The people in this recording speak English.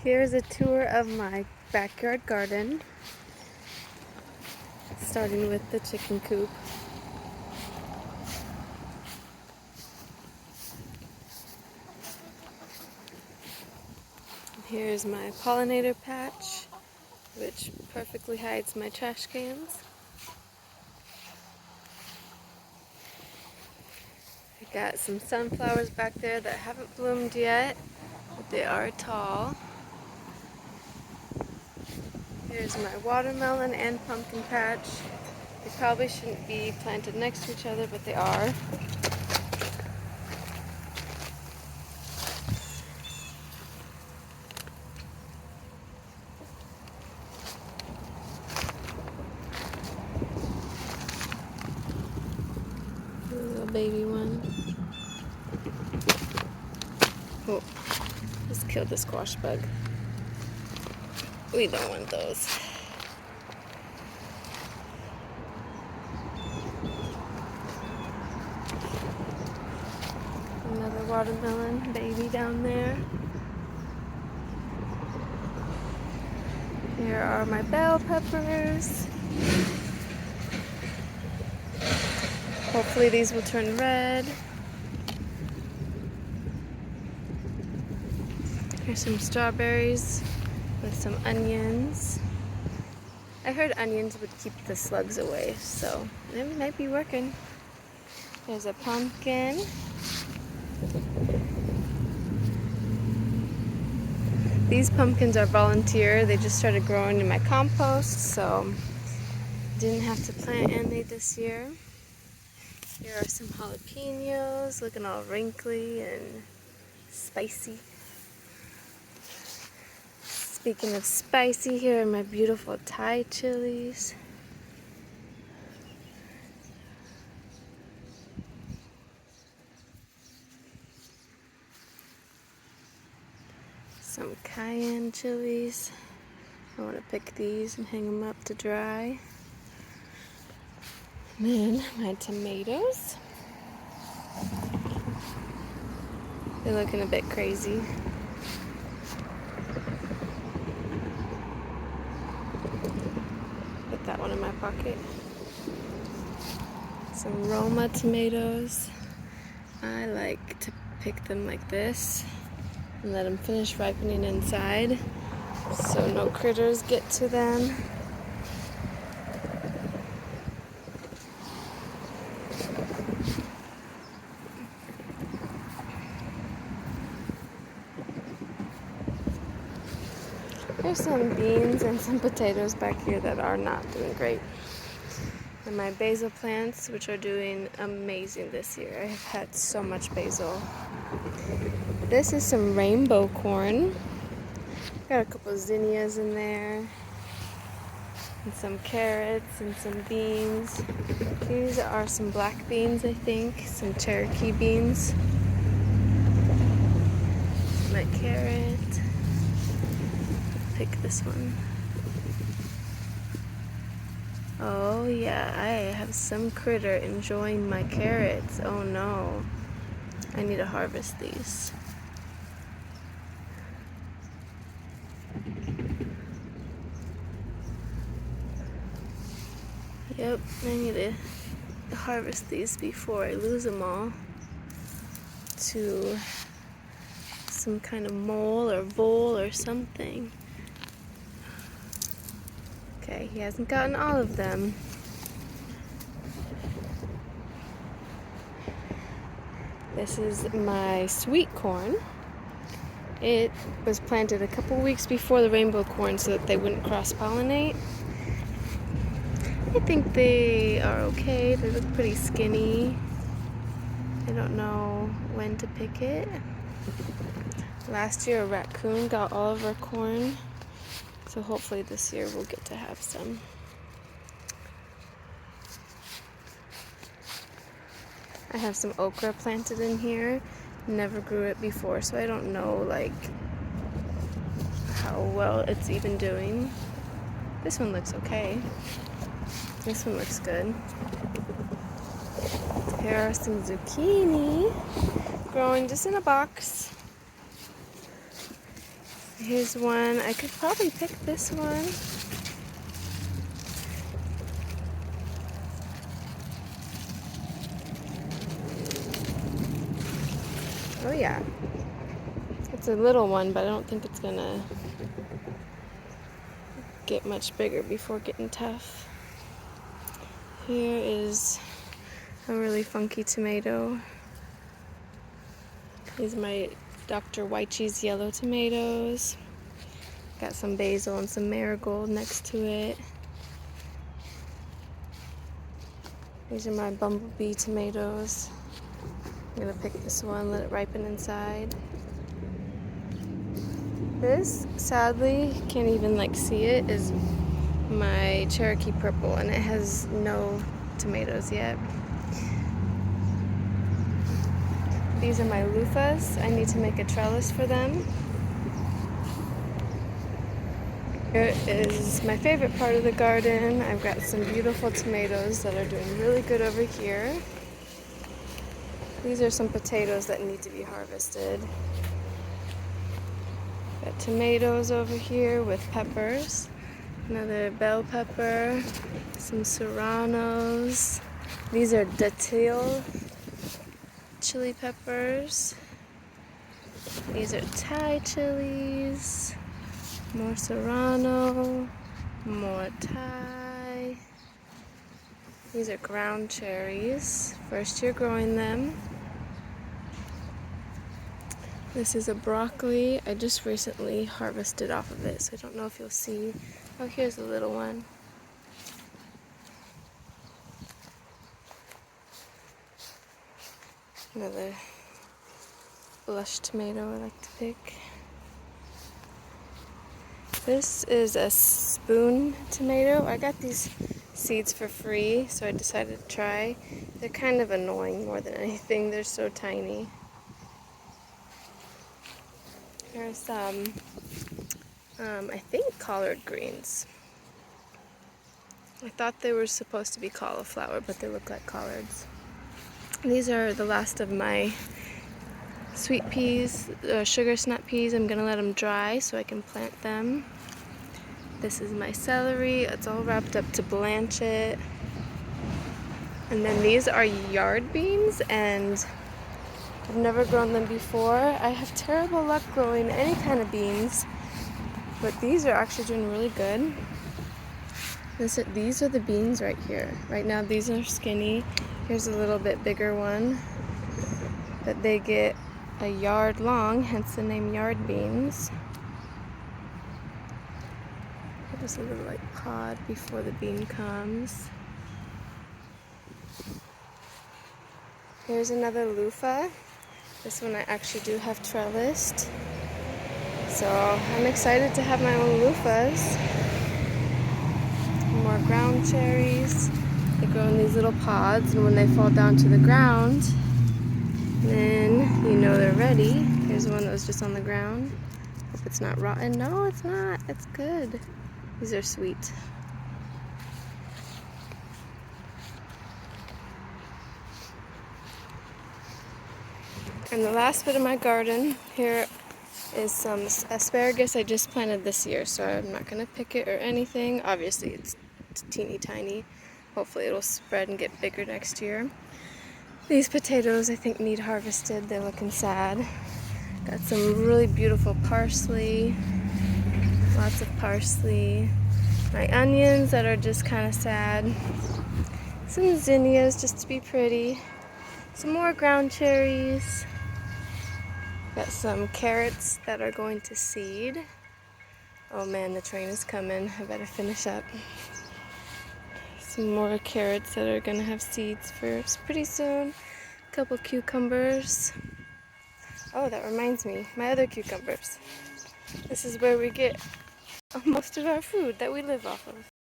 Here's a tour of my backyard garden, starting with the chicken coop. Here's my pollinator patch, which perfectly hides my trash cans. I got some sunflowers back there that haven't bloomed yet, but they are tall. Here's my watermelon and pumpkin patch. They probably shouldn't be planted next to each other, but they are. Little baby one. Oh, just killed the squash bug. We don't want those. Another watermelon baby down there. Here are my bell peppers. Hopefully these will turn red. Here's some strawberries with some onions. I heard onions would keep the slugs away, so it might be working. There's a pumpkin. These pumpkins are volunteer. They just started growing in my compost, so didn't have to plant any this year. Here are some jalapenos, looking all wrinkly and spicy. Speaking of spicy, here are my beautiful Thai chilies. Some cayenne chilies. I want to pick these and hang them up to dry. And then my tomatoes. They're looking a bit crazy. Put that one in my pocket. Some Roma tomatoes. I like to pick them like this and let them finish ripening inside so no critters get to them. There's some beans and some potatoes back here that are not doing great. And my basil plants, which are doing amazing this year. I have had so much basil. This is some rainbow corn. Got a couple zinnias in there. And some carrots and some beans. These are some black beans, I think. Some Cherokee beans. My carrot. Pick this one. Oh yeah, I have some critter enjoying my carrots. Oh no. I need to harvest these. Yep, I need to harvest these before I lose them all to some kind of mole or vole or something. Okay, he hasn't gotten all of them. This is my sweet corn. It was planted a couple weeks before the rainbow corn so that they wouldn't cross-pollinate. I think they are okay. They look pretty skinny. I don't know when to pick it. Last year a raccoon got all of our corn. So hopefully this year we'll get to have some. I have some okra planted in here. Never grew it before, so I don't know like how well it's even doing. This one looks okay. This one looks good. Here are some zucchini growing just in a box. Here's one. I could probably pick this one. Oh yeah. It's a little one, but I don't think it's gonna get much bigger before getting tough. Here is a really funky tomato. These are my Dr. Wychee's yellow tomatoes. Got some basil and some marigold next to it. These are my bumblebee tomatoes. I'm gonna pick this one, let it ripen inside. This, sadly, can't even see it, is my Cherokee purple, and it has no tomatoes yet. These are my loofahs. I need to make a trellis for them. Here is my favorite part of the garden. I've got some beautiful tomatoes that are doing really good over here. These are some potatoes that need to be harvested. Got tomatoes over here with peppers. Another bell pepper, some serranos. These are datil chili peppers. These are Thai chilies. More serrano, more Thai. These are ground cherries. First year growing them. This is a broccoli. I just recently harvested off of it, so I don't know if you'll see. Oh, here's a little one. Another blush tomato I like to pick. This is a spoon tomato. I got these seeds for free, so I decided to try. They're kind of annoying more than anything. They're so tiny. Here's some, I think collard greens. I thought they were supposed to be cauliflower, but they look like collards. These are the last of my sweet peas, sugar snap peas. I'm gonna let them dry so I can plant them. This is my celery. It's all wrapped up to blanch it. And then these are yard beans, and I've never grown them before. I have terrible luck growing any kind of beans, but these are actually doing really good. These are the beans right here. Right now these are skinny. Here's a little bit bigger one. But they get a yard long, hence the name yard beans. Just a little pod before the bean comes. Here's another loofah. This one I actually do have trellised. So I'm excited to have my own loofahs. More ground cherries. They grow in these little pods, and when they fall down to the ground, then you know they're ready. Here's one that was just on the ground. Hope it's not rotten. No, it's not. It's good. These are sweet. And the last bit of my garden here is some asparagus I just planted this year, so I'm not going to pick it or anything. Obviously it's teeny tiny. Hopefully it'll spread and get bigger next year. These potatoes I think need harvested. They're looking sad. Got some really beautiful parsley. Lots of parsley. My onions that are just kind of sad. Some zinnias just to be pretty. Some more ground cherries. Got some carrots that are going to seed. Oh man, the train is coming. I better finish up. Some more carrots that are going to have seeds for pretty soon. A couple cucumbers. Oh, that reminds me, my other cucumbers. This is where we get most of our food that we live off of.